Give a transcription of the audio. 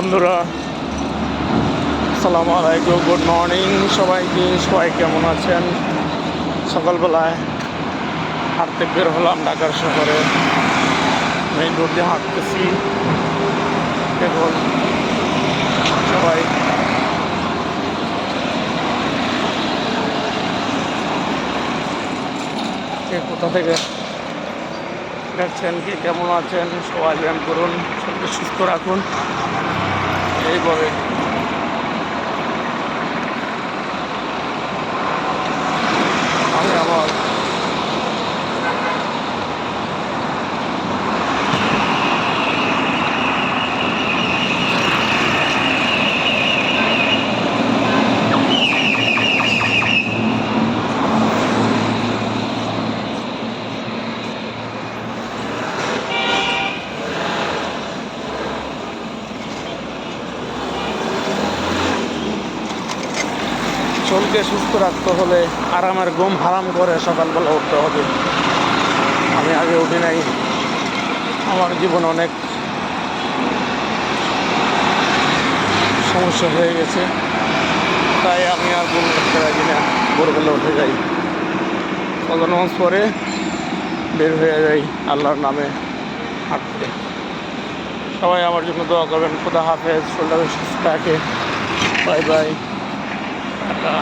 বন্ধুরা, আসসালামু আলাইকুম, গুড মর্নিং সবাইকে। সবাই কেমন আছেন? সকালবেলায় হাঁটতে বের হলাম ঢাকার শহরে, মেইন রোড দিয়ে হাঁটতেছি। এখন সবাই কে কোথা থেকে দেখছেন, কে কেমন আছেন, সবাই ব্যায়াম করুন, শরীরকে সুস্থ রাখুন। এইভাবে আমি আমার শরীরকে সুস্থ রাখতে হলে আরামের ঘুম হারাম করে সকালবেলা উঠতে হবে। আমি আগে উঠি নাই, আমার জীবনে অনেক সমস্যা হয়ে গেছে, তাই আমি আর ঘুম করতে রাখি না। ভোরবেলা উঠে যাই, ফজর নামাজ পরে বের হয়ে যাই আল্লাহর নামে হাঁটতে। সবাই আমার জন্য দোয়া করবেন। খোদা হাফেজ, শরীরটাকে সুস্থ রাখে। Bye bye, tata.